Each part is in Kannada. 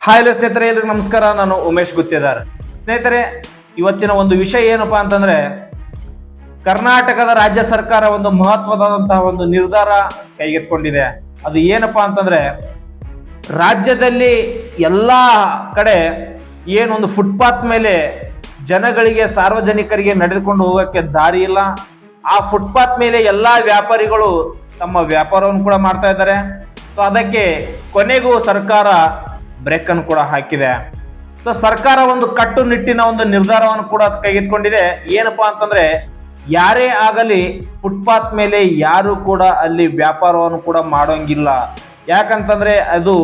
ಹಾಯ್ ಸ್ನೇಹಿತರೆ, ಎಲ್ರಿಗೂ ನಮಸ್ಕಾರ. ನಾನು ಉಮೇಶ್ ಗುತ್ತೇದಾರ್. ಸ್ನೇಹಿತರೆ, ಇವತ್ತಿನ ಒಂದು ವಿಷಯ ಏನಪ್ಪಾ ಅಂತಂದ್ರೆ, ಕರ್ನಾಟಕದ ರಾಜ್ಯ ಸರ್ಕಾರ ಒಂದು ಮಹತ್ವದಂತಹ ಒಂದು ನಿರ್ಧಾರ ಕೈಗೆತ್ತಿಕೊಂಡಿದೆ. ಅದು ಏನಪ್ಪಾ ಅಂತಂದ್ರೆ, ರಾಜ್ಯದಲ್ಲಿ ಎಲ್ಲಾ ಕಡೆ ಏನೊಂದು ಫುಟ್ಪಾತ್ ಮೇಲೆ ಜನಗಳಿಗೆ ಸಾರ್ವಜನಿಕರಿಗೆ ನಡೆದುಕೊಂಡು ಹೋಗಕ್ಕೆ ದಾರಿ ಇಲ್ಲ. ಆ ಫುಟ್ಪಾತ್ ಮೇಲೆ ಎಲ್ಲಾ ವ್ಯಾಪಾರಿಗಳು ತಮ್ಮ ವ್ಯಾಪಾರವನ್ನು ಕೂಡ ಮಾಡ್ತಾ ಇದ್ದಾರೆ. ಸೊ ಅದಕ್ಕೆ ಕೊನೆಗೂ ಸರ್ಕಾರ ಬ್ರೇಕ್ ಅನ್ನು ಕೂಡ ಹಾಕಿದೆ. ಸೊ ಸರ್ಕಾರ ಒಂದು ಕಟ್ಟುನಿಟ್ಟಿನ ಒಂದು ನಿರ್ಧಾರವನ್ನು ಕೂಡ ಕೈಗೆತ್ತಿಕೊಂಡಿದೆ. ಏನಪ್ಪಾ ಅಂತಂದ್ರೆ, ಯಾರೇ ಆಗಲಿ ಫುಟ್ಪಾತ್ ಮೇಲೆ ಯಾರು ಕೂಡ ಅಲ್ಲಿ ವ್ಯಾಪಾರವನ್ನು ಕೂಡ ಮಾಡೋಂಗಿಲ್ಲ. ಯಾಕಂತಂದ್ರೆ ಅದು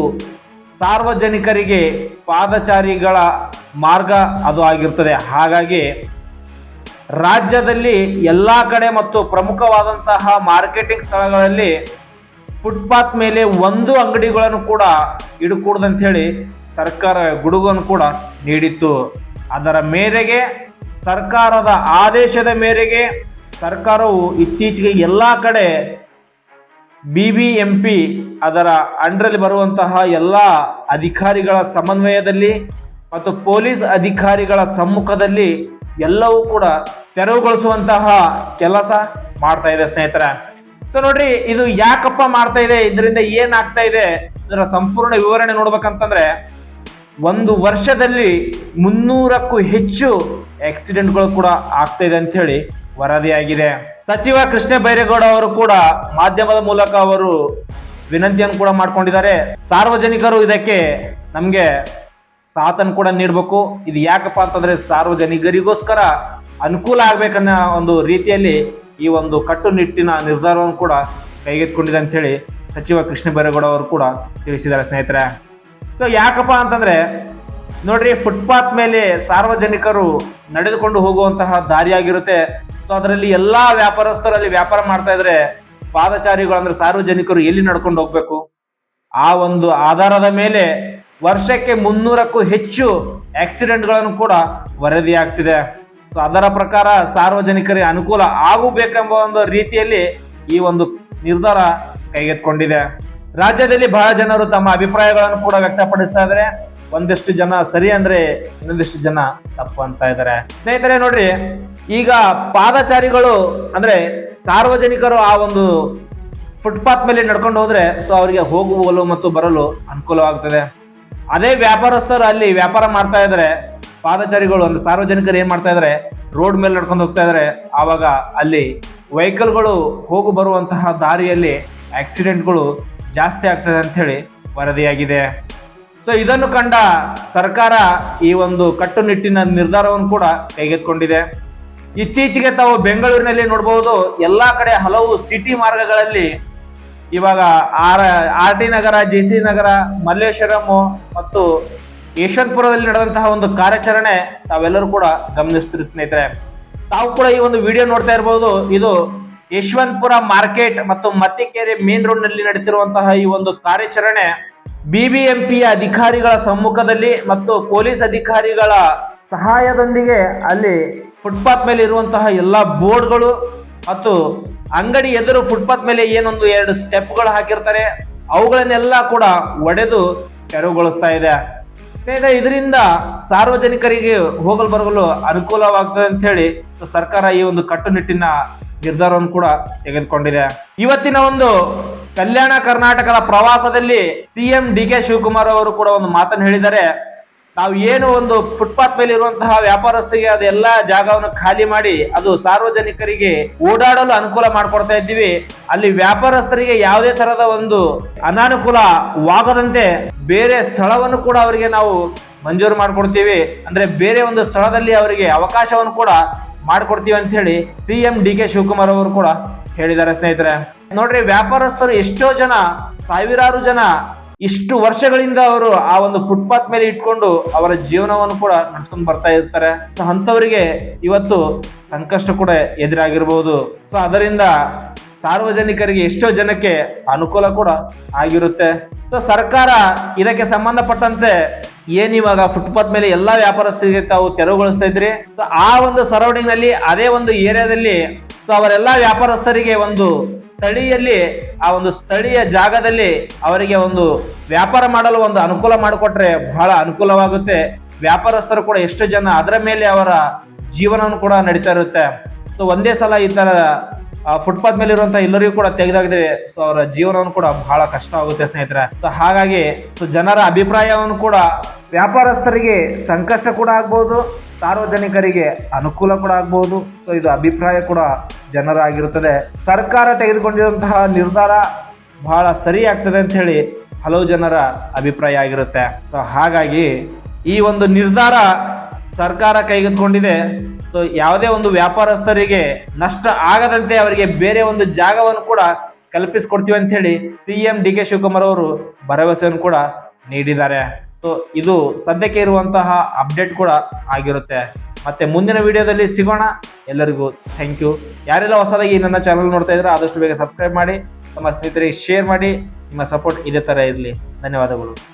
ಸಾರ್ವಜನಿಕರಿಗೆ ಪಾದಚಾರಿಗಳ ಮಾರ್ಗ ಅದು ಆಗಿರ್ತದೆ. ಹಾಗಾಗಿ ರಾಜ್ಯದಲ್ಲಿ ಎಲ್ಲಾ ಕಡೆ ಮತ್ತು ಪ್ರಮುಖವಾದಂತಹ ಮಾರ್ಕೆಟಿಂಗ್ ಸ್ಥಳಗಳಲ್ಲಿ ಫುಟ್ಪಾತ್ ಮೇಲೆ ಒಂದು ಅಂಗಡಿಗಳನ್ನು ಕೂಡ ಇಡಕೂಡದಂತ ಹೇಳಿ ಸರ್ಕಾರ ಗುಡುಗನ್ನು ಕೂಡ ನೀಡಿತ್ತು. ಅದರ ಮೇರೆಗೆ ಸರ್ಕಾರದ ಆದೇಶದ ಮೇರೆಗೆ ಸರ್ಕಾರವು ಇತ್ತೀಚೆಗೆ ಎಲ್ಲಾ ಕಡೆ BBMP ಅದರ ಅಂಡರಲ್ಲಿ ಬರುವಂತಹ ಎಲ್ಲ ಅಧಿಕಾರಿಗಳ ಸಮನ್ವಯದಲ್ಲಿ ಮತ್ತು ಪೊಲೀಸ್ ಅಧಿಕಾರಿಗಳ ಸಮ್ಮುಖದಲ್ಲಿ ಎಲ್ಲವೂ ಕೂಡ ತೆರವುಗೊಳಿಸುವಂತಹ ಕೆಲಸ ಮಾಡ್ತಾ ಇದೆ ಸ್ನೇಹಿತರೆ. ಸೊ ನೋಡ್ರಿ, ಇದು ಯಾಕಪ್ಪ ಮಾಡ್ತಾ ಇದೆ, ಇದರಿಂದ ಏನಾಗ್ತಾ ಇದೆ, ಇದರ ಸಂಪೂರ್ಣ ವಿವರಣೆ ನೋಡ್ಬೇಕಂತಂದ್ರೆ, ಒಂದು ವರ್ಷದಲ್ಲಿ 300ಕ್ಕೂ ಹೆಚ್ಚು ಆಕ್ಸಿಡೆಂಟ್ಗಳು ಕೂಡ ಆಗ್ತಾ ಇದೆ ಅಂತ ಹೇಳಿ ವರದಿಯಾಗಿದೆ. ಸಚಿವ ಕೃಷ್ಣ ಬೈರೇಗೌಡ ಅವರು ಕೂಡ ಮಾಧ್ಯಮದ ಮೂಲಕ ಅವರು ವಿನಂತಿಯನ್ನು ಕೂಡ ಮಾಡ್ಕೊಂಡಿದ್ದಾರೆ. ಸಾರ್ವಜನಿಕರು ಇದಕ್ಕೆ ನಮ್ಗೆ ಸಾಥನ್ನು ಕೂಡ ನೀಡಬೇಕು. ಇದು ಯಾಕಪ್ಪ ಅಂತಂದ್ರೆ, ಸಾರ್ವಜನಿಕರಿಗೋಸ್ಕರ ಅನುಕೂಲ ಆಗ್ಬೇಕನ್ನೋ ಒಂದು ರೀತಿಯಲ್ಲಿ ಈ ಒಂದು ಕಟ್ಟುನಿಟ್ಟಿನ ನಿರ್ಧಾರವನ್ನು ಕೂಡ ಕೈಗೆತ್ತಿಕೊಂಡಿದೆ ಅಂತ ಹೇಳಿ ಸಚಿವ ಕೃಷ್ಣ ಬೈರೇಗೌಡ ಅವರು ಕೂಡ ತಿಳಿಸಿದ್ದಾರೆ ಸ್ನೇಹಿತರೆ. ಸೊ ಯಾಕಪ್ಪ ಅಂತಂದ್ರೆ, ನೋಡ್ರಿ, ಫುಟ್ಪಾತ್ ಮೇಲೆ ಸಾರ್ವಜನಿಕರು ನಡೆದುಕೊಂಡು ಹೋಗುವಂತಹ ದಾರಿಯಾಗಿರುತ್ತೆ. ಸೊ ಅದರಲ್ಲಿ ಎಲ್ಲಾ ವ್ಯಾಪಾರಸ್ಥರಲ್ಲಿ ವ್ಯಾಪಾರ ಮಾಡ್ತಾ ಇದ್ರೆ ಪಾದಚಾರಿಗಳು ಅಂದ್ರೆ ಸಾರ್ವಜನಿಕರು ಎಲ್ಲಿ ನಡ್ಕೊಂಡು ಹೋಗ್ಬೇಕು? ಆ ಒಂದು ಆಧಾರದ ಮೇಲೆ ವರ್ಷಕ್ಕೆ 300ಕ್ಕೂ ಹೆಚ್ಚು ಆಕ್ಸಿಡೆಂಟ್ಗಳನ್ನು ಕೂಡ ವರದಿ ಆಗ್ತಿದೆ. ಸೊ ಅದರ ಪ್ರಕಾರ ಸಾರ್ವಜನಿಕರಿಗೆ ಅನುಕೂಲ ಆಗಬೇಕೆಂಬ ಒಂದು ರೀತಿಯಲ್ಲಿ ಈ ಒಂದು ನಿರ್ಧಾರ ಕೈಗೆತ್ತಿಕೊಂಡಿದೆ. ರಾಜ್ಯದಲ್ಲಿ ಬಹಳ ಜನರು ತಮ್ಮ ಅಭಿಪ್ರಾಯಗಳನ್ನು ಕೂಡ ವ್ಯಕ್ತಪಡಿಸ್ತಾ ಇದ್ದಾರೆ. ಒಂದಿಷ್ಟು ಜನ ಸರಿ ಅಂದ್ರೆ ಇನ್ನೊಂದಿಷ್ಟು ಜನ ತಪ್ಪು ಅಂತ ಇದ್ದಾರೆ. ಸ್ನೇಹಿತರೆ ನೋಡ್ರಿ, ಈಗ ಪಾದಚಾರಿಗಳು ಅಂದ್ರೆ ಸಾರ್ವಜನಿಕರು ಆ ಒಂದು ಫುಟ್ಪಾತ್ ಮೇಲೆ ನಡ್ಕೊಂಡು ಹೋದ್ರೆ ಸೊ ಅವರಿಗೆ ಹೋಗುವಲು ಮತ್ತು ಬರಲು ಅನುಕೂಲವಾಗ್ತದೆ. ಅದೇ ವ್ಯಾಪಾರಸ್ಥರು ಅಲ್ಲಿ ವ್ಯಾಪಾರ ಮಾಡ್ತಾ ಇದ್ದಾರೆ, ಪಾದಚಾರಿಗಳು ಅಂದ್ರೆ ಸಾರ್ವಜನಿಕರು ಏನ್ ಮಾಡ್ತಾ ಇದಾರೆ, ರೋಡ್ ಮೇಲೆ ನಡ್ಕೊಂಡು ಹೋಗ್ತಾ ಇದಾರೆ. ಆವಾಗ ಅಲ್ಲಿ ವೆಹಿಕಲ್ಗಳು ಹೋಗು ಬರುವಂತಹ ದಾರಿಯಲ್ಲಿ ಆಕ್ಸಿಡೆಂಟ್ಗಳು ಜಾಸ್ತಿ ಆಗ್ತದೆ ಅಂತ ಹೇಳಿ ವರದಿಯಾಗಿದೆ. ಸೊ ಇದನ್ನು ಕಂಡ ಸರ್ಕಾರ ಈ ಒಂದು ಕಟ್ಟುನಿಟ್ಟಿನ ನಿರ್ಧಾರವನ್ನು ಕೂಡ ಕೈಗೆತ್ತಿಕೊಂಡಿದೆ. ಇತ್ತೀಚೆಗೆ ತಾವು ಬೆಂಗಳೂರಿನಲ್ಲಿ ನೋಡಬಹುದು, ಎಲ್ಲಾ ಕಡೆ ಹಲವು ಸಿಟಿ ಮಾರ್ಗಗಳಲ್ಲಿ ಇವಾಗ RT ನಗರ, JC ನಗರ, ಮಲ್ಲೇಶ್ವರಂ ಮತ್ತು ಯಶವಂತಪುರದಲ್ಲಿ ನಡೆದಂತಹ ಒಂದು ಕಾರ್ಯಾಚರಣೆ ತಾವೆಲ್ಲರೂ ಕೂಡ ಗಮನಿಸ್ತೀರಿ ಸ್ನೇಹಿತರೆ. ತಾವು ಕೂಡ ಈ ಒಂದು ವಿಡಿಯೋ ನೋಡ್ತಾ ಇರಬಹುದು. ಇದು ಯಶವಂತಪುರ ಮಾರ್ಕೆಟ್ ಮತ್ತು ಮತ್ತಿಕೆರೆ ಮೇನ್ ರೋಡ್ ನಲ್ಲಿ ನಡೀತಿರುವಂತಹ ಈ ಒಂದು ಕಾರ್ಯಾಚರಣೆ BBMP ಅಧಿಕಾರಿಗಳ ಸಮ್ಮುಖದಲ್ಲಿ ಮತ್ತು ಪೊಲೀಸ್ ಅಧಿಕಾರಿಗಳ ಸಹಾಯದೊಂದಿಗೆ ಅಲ್ಲಿ ಫುಟ್ಪಾತ್ ಮೇಲೆ ಇರುವಂತಹ ಎಲ್ಲಾ ಬೋರ್ಡ್ಗಳು ಮತ್ತು ಅಂಗಡಿ ಎದುರು ಫುಟ್ಪಾತ್ ಮೇಲೆ ಏನೊಂದು 2 ಸ್ಟೆಪ್ಗಳು ಹಾಕಿರ್ತಾರೆ ಅವುಗಳನ್ನೆಲ್ಲ ಕೂಡ ಒಡೆದು ತೆರವುಗೊಳಿಸ್ತಾ ಇದೆ ಸ್ನೇಹಿತರೆ. ಇದರಿಂದ ಸಾರ್ವಜನಿಕರಿಗೆ ಹೋಗಲು ಬರಲು ಅನುಕೂಲವಾಗ್ತದೆ ಅಂತ ಹೇಳಿ ಸರ್ಕಾರ ಈ ಒಂದು ಕಟ್ಟುನಿಟ್ಟಿನ ನಿರ್ಧಾರವನ್ನು ಕೂಡ ತೆಗೆದುಕೊಂಡಿದೆ. ಇವತ್ತಿನ ಒಂದು ಕಲ್ಯಾಣ ಕರ್ನಾಟಕದ ಪ್ರವಾಸದಲ್ಲಿ CM DK ಶಿವಕುಮಾರ್ ಅವರು ಕೂಡ ಒಂದು ಮಾತನ್ನು ಹೇಳಿದ್ದಾರೆ. ನಾವು ಏನು ಒಂದು ಫುಟ್ಪಾತ್ ಮೇಲೆ ಇರುವಂತಹ ವ್ಯಾಪಾರಸ್ಥರಿಗೆ ಅದೆಲ್ಲ ಜಾಗವನ್ನು ಖಾಲಿ ಮಾಡಿ ಅದು ಸಾರ್ವಜನಿಕರಿಗೆ ಓಡಾಡಲು ಅನುಕೂಲ ಮಾಡಿಕೊಡ್ತಾ ಇದ್ದೀವಿ. ಅಲ್ಲಿ ವ್ಯಾಪಾರಸ್ಥರಿಗೆ ಯಾವುದೇ ತರಹದ ಒಂದು ಅನಾನುಕೂಲವಾಗದಂತೆ ಬೇರೆ ಸ್ಥಳವನ್ನು ಕೂಡ ಅವರಿಗೆ ನಾವು ಮಂಜೂರು ಮಾಡಿಕೊಡ್ತೀವಿ, ಅಂದ್ರೆ ಬೇರೆ ಒಂದು ಸ್ಥಳದಲ್ಲಿ ಅವರಿಗೆ ಅವಕಾಶವನ್ನು ಕೂಡ ಮಾಡಿಕೊಡ್ತೀವಿ ಅಂತ ಹೇಳಿ CM DK ಶಿವಕುಮಾರ್ ಅವರು ಕೂಡ ಹೇಳಿದ್ದಾರೆ ಸ್ನೇಹಿತರೆ. ನೋಡ್ರಿ, ವ್ಯಾಪಾರಸ್ಥರು ಎಷ್ಟೋ ಜನ, ಸಾವಿರಾರು ಜನ ಇಷ್ಟು ವರ್ಷಗಳಿಂದ ಅವರು ಆ ಒಂದು ಫುಟ್ಪಾತ್ ಮೇಲೆ ಇಟ್ಕೊಂಡು ಅವರ ಜೀವನವನ್ನು ಕೂಡ ನಡೆಸ್ಕೊಂಡು ಬರ್ತಾ ಇರ್ತಾರೆ. ಸೊ ಅಂತವರಿಗೆ ಇವತ್ತು ಸಂಕಷ್ಟ ಕೂಡ ಎದುರಾಗಿರ್ಬಹುದು. ಸೊ ಅದರಿಂದ ಸಾರ್ವಜನಿಕರಿಗೆ ಎಷ್ಟೋ ಜನಕ್ಕೆ ಅನುಕೂಲ ಕೂಡ ಆಗಿರುತ್ತೆ. ಸೊ ಸರ್ಕಾರ ಇದಕ್ಕೆ ಸಂಬಂಧಪಟ್ಟಂತೆ ಇವಾಗ ಫುಟ್ಪಾತ್ ಮೇಲೆ ಎಲ್ಲಾ ವ್ಯಾಪಾರಸ್ಥರಿಗೆ ತಾವು ತೆರವುಗೊಳಿಸ್ತಾ ಇದ್ರಿ. ಸೊ ಆ ಒಂದು ಸರೌಂಡಿಂಗ್ ನಲ್ಲಿ, ಅದೇ ಒಂದು ಏರಿಯಾದಲ್ಲಿ ಸೊ ಅವರೆಲ್ಲಾ ವ್ಯಾಪಾರಸ್ಥರಿಗೆ ಒಂದು ಸ್ಥಳೀಯ ಜಾಗದಲ್ಲಿ ಅವರಿಗೆ ಒಂದು ವ್ಯಾಪಾರ ಮಾಡಲು ಒಂದು ಅನುಕೂಲ ಮಾಡಿಕೊಟ್ರೆ ಬಹಳ ಅನುಕೂಲವಾಗುತ್ತೆ. ವ್ಯಾಪಾರಸ್ಥರು ಕೂಡ ಎಷ್ಟು ಜನ ಅದರ ಮೇಲೆ ಅವರ ಜೀವನವನ್ನು ಕೂಡ ನಡೀತಾ ಇರುತ್ತೆ. ಸೊ ಒಂದೇ ಸಲ ಈ ತರ ಫುಟ್ಪಾತ್ ಮೇಲೆ ಇರುವಂತಹ ಎಲ್ಲರಿಗೂ ಕೂಡ ತೆಗೆದಾಗಿದ್ರೆ ಸೊ ಅವರ ಜೀವನವನ್ನು ಕೂಡ ಬಹಳ ಕಷ್ಟ ಆಗುತ್ತೆ ಸ್ನೇಹಿತರೆ. ಸೊ ಹಾಗಾಗಿ ಸೊ ಜನರ ಅಭಿಪ್ರಾಯವನ್ನು ಕೂಡ, ವ್ಯಾಪಾರಸ್ಥರಿಗೆ ಸಂಕಷ್ಟ ಕೂಡ ಆಗ್ಬಹುದು, ಸಾರ್ವಜನಿಕರಿಗೆ ಅನುಕೂಲ ಕೂಡ ಆಗ್ಬಹುದು. ಸೊ ಇದು ಅಭಿಪ್ರಾಯ ಕೂಡ ಜನರಾಗಿರುತ್ತದೆ. ಸರ್ಕಾರ ತೆಗೆದುಕೊಂಡಿರುವಂತಹ ನಿರ್ಧಾರ ಬಹಳ ಸರಿ ಆಗ್ತದೆ ಅಂತ ಹೇಳಿ ಹಲವು ಜನರ ಅಭಿಪ್ರಾಯ ಆಗಿರುತ್ತೆ. ಸೊ ಹಾಗಾಗಿ ಈ ಒಂದು ನಿರ್ಧಾರ ಸರ್ಕಾರ ಕೈಗೆತ್ತಿಕೊಂಡಿದೆ. ಸೊ ಯಾವುದೇ ಒಂದು ವ್ಯಾಪಾರಸ್ಥರಿಗೆ ನಷ್ಟ ಆಗದಂತೆ ಅವರಿಗೆ ಬೇರೆ ಒಂದು ಜಾಗವನ್ನು ಕೂಡ ಕಲ್ಪಿಸಿಕೊಡ್ತೀವಿ ಅಂತ ಹೇಳಿ CM DK ಶಿವಕುಮಾರ್ ಅವರು ಭರವಸೆಯನ್ನು ಕೂಡ ನೀಡಿದ್ದಾರೆ. ಸೊ ಇದು ಸದ್ಯಕ್ಕೆ ಇರುವಂತಹ ಅಪ್ಡೇಟ್ ಕೂಡ ಆಗಿರುತ್ತೆ. ಮತ್ತೆ ಮುಂದಿನ ವಿಡಿಯೋದಲ್ಲಿ ಸಿಗೋಣ. ಎಲ್ಲರಿಗೂ ಥ್ಯಾಂಕ್ ಯು. ಯಾರೆಲ್ಲ ಹೊಸದಾಗಿ ನನ್ನ ಚಾನಲ್ ನೋಡ್ತಾ ಇದ್ರೆ ಆದಷ್ಟು ಬೇಗ ಸಬ್ಸ್ಕ್ರೈಬ್ ಮಾಡಿ, ತಮ್ಮ ಸ್ನೇಹಿತರಿಗೆ ಶೇರ್ ಮಾಡಿ. ನಿಮ್ಮ ಸಪೋರ್ಟ್ ಇದೇ ತರ ಇರಲಿ. ಧನ್ಯವಾದಗಳು.